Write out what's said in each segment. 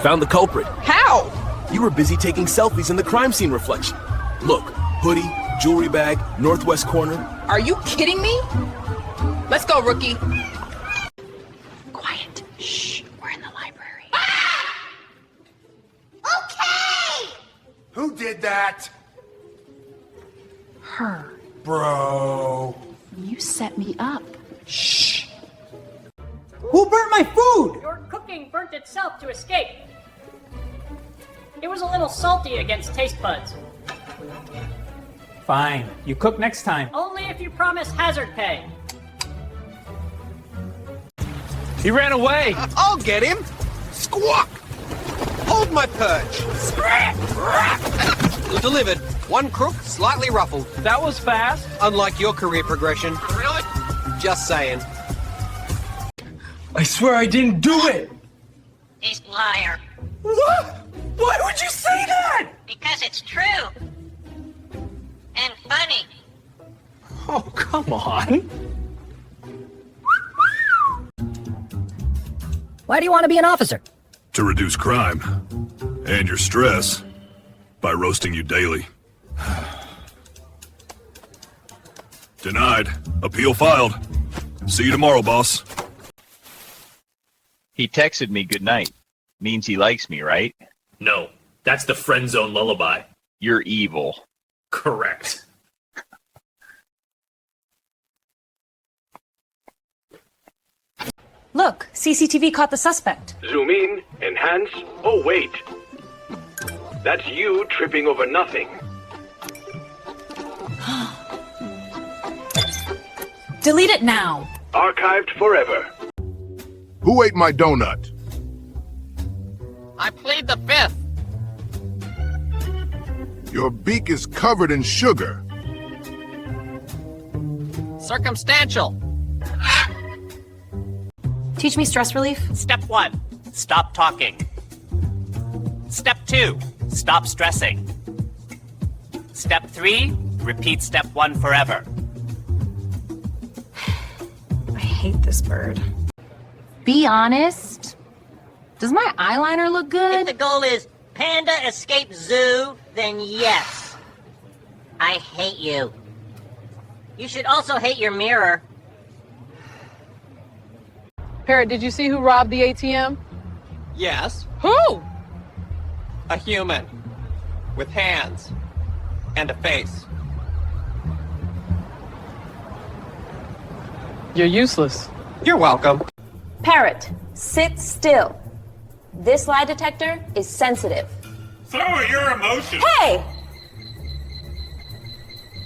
Found the culprit. How? You were busy taking selfies in the crime scene reflection. Look, hoodie, jewelry bag, northwest corner. Are you kidding me? Let's go, rookie. Quiet. Shh. We're in the library. Okay! Who did that? Her. Bro. You set me up. Shh. Who burnt my food? Your cooking burnt itself to escape. It was a little salty against taste buds. Fine. You cook next time. Only if you promise hazard pay. He ran away. I'll get him. Squawk. Hold my perch. Delivered. One crook, slightly ruffled. That was fast. Unlike your career progression. Really? Just saying. I swear I didn't do it. He's a liar. What? Why would you say that? Because it's true. And funny. Oh, come on. Why do you want to be an officer? To reduce crime and your stress by roasting you daily. Denied. Appeal filed. See you tomorrow, boss. He texted me good night. Means he likes me, right? No, that's the friend zone lullaby. You're evil. Correct. Look, CCTV caught the suspect. Zoom in, enhance, oh wait. That's you tripping over nothing. Delete it now. Archived forever. Who ate my donut? I plead the fifth. Your beak is covered in sugar. Circumstantial. Teach me stress relief. Step 1, stop talking. Step 2, stop stressing. Step 3, repeat step 1 forever. I hate this bird. Be honest. Does my eyeliner look good? If the goal is panda escape zoo, then yes. I hate you. You should also hate your mirror. Parrot, did you see who robbed the ATM? Yes. Who? A human. With hands. And a face. You're useless. You're welcome. Parrot, sit still. This lie detector is sensitive. So are your emotions. Hey!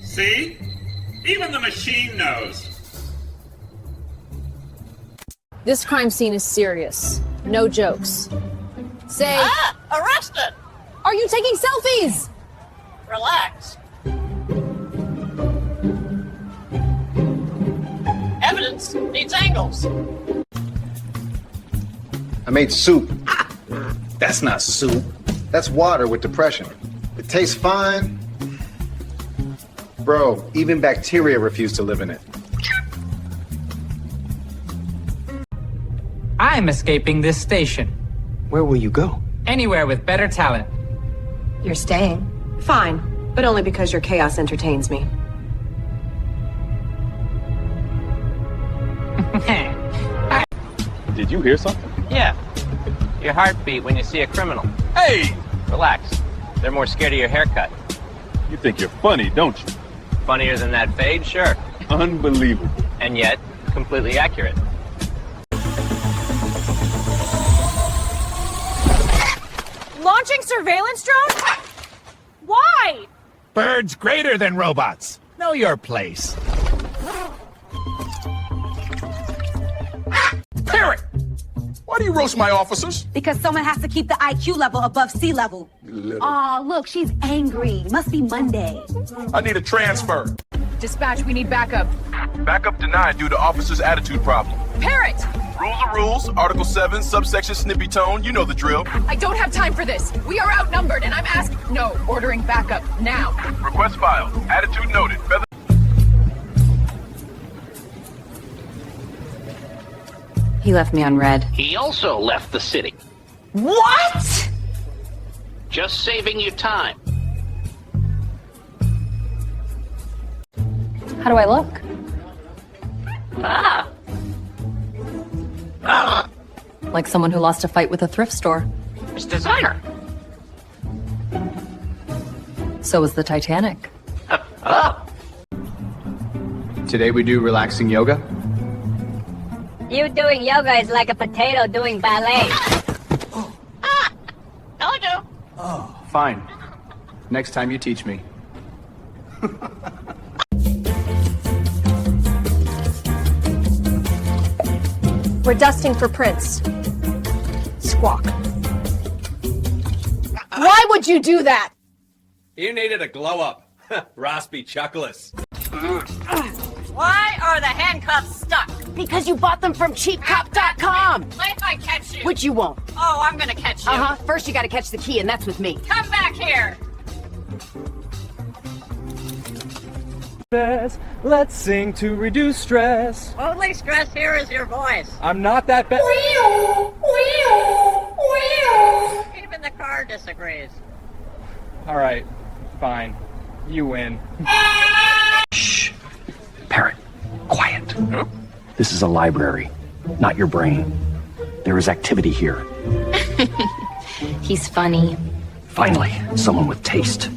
See? Even the machine knows. This crime scene is serious. No jokes. Say... Ah! Arrested! Are you taking selfies? Relax. Evidence needs angles. I made soup. That's not soup. That's water with depression. It tastes fine. Bro, even bacteria refuse to live in it. I'm escaping this station. Where will you go? Anywhere with better talent. You're staying? Fine, but only because your chaos entertains me. Did you hear something? Yeah. Your heartbeat when you see a criminal. Hey! Relax. They're more scared of your haircut. You think you're funny, don't you? Funnier than that fade? Sure. Unbelievable. And yet, completely accurate. Launching surveillance drone? Why? Birds greater than robots. Know your place. Parrot! Why do you roast my officers? Because someone has to keep the IQ level above sea level. Aw, look, she's angry. Must be Monday. I need a transfer. Dispatch, we need backup. Backup denied due to officer's attitude problem. Parrot! Rules are rules. Article 7, subsection snippy tone. You know the drill. I don't have time for this. We are outnumbered, and I'm asking... No, ordering backup, now. Request filed. Attitude noted. Feather... He left me on red. He also left the city. What? Just saving you time. How do I look? Like someone who lost a fight with a thrift store. It's designer. So was the Titanic. Today we do relaxing yoga. You doing yoga is like a potato doing ballet. Told you. Fine. Next time you teach me. We're dusting for prints. Squawk. Why would you do that? You needed a glow up. Raspy chuckless. Why are the handcuffs stuck? Because you bought them from cheapcop.com. What if I catch you? Which you won't. Oh, I'm gonna catch you. Uh-huh. First you gotta catch the key, and that's with me. Come back here. Let's sing to reduce stress. Only stress here is your voice. I'm not that bad. Even the car disagrees. All right, fine. You win. Shh. Parrot, quiet. This is a library, not your brain. There is activity here. He's funny. Finally, someone with taste.